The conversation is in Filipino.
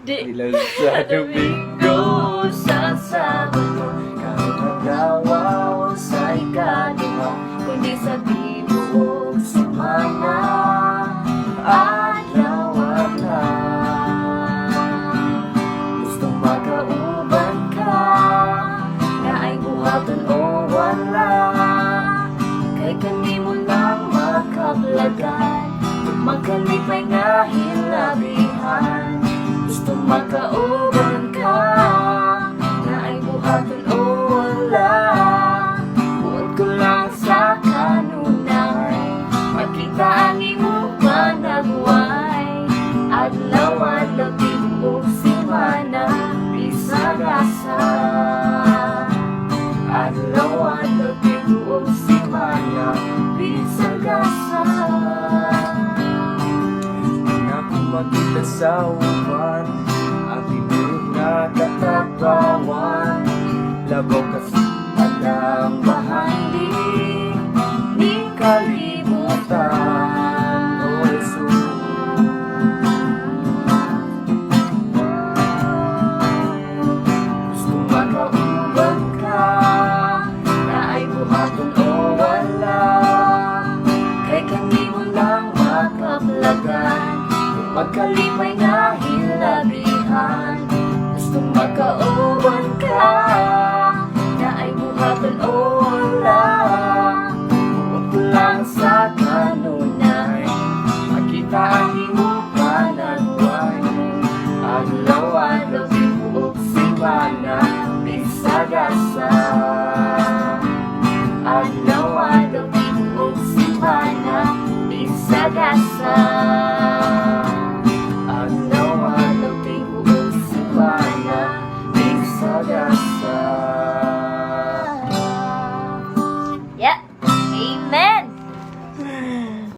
Ilan sa Domingo, sa Sabado, kahit naglawa o sa ikalawa, kundi sa dibuhok semana, adlaw at gustong makauban ka, na ay buhaton o wala, kay kanimo lang makablagan, magkalipay nga hilabihan. Gusto makauban ka, na ay buhaton o wala, buot ko lang sa kanunay, magkitaan mo ba nagway, adlaw-adlaw tibuok semana, bisagasa. Adlaw-adlaw tibuok semana, bisagasa. Makita sa uban, ang tinurog na katapawan, labaw kasi alam bahandi, ni kalibutan, o Jesus. Gusto makauban ka, na ay buhaton o wala, kay kanimo lang makablagan, magkalipay nga hilabihan. Gusto makauban ka, na ay buhaton o wala, buot ko lang sa kanunay, magkitaan mo pa nagway, adlaw-adlaw tibuok semana, bisagasa. Adlaw-adlaw tibuok semana, bisagasa. Yep. Amen.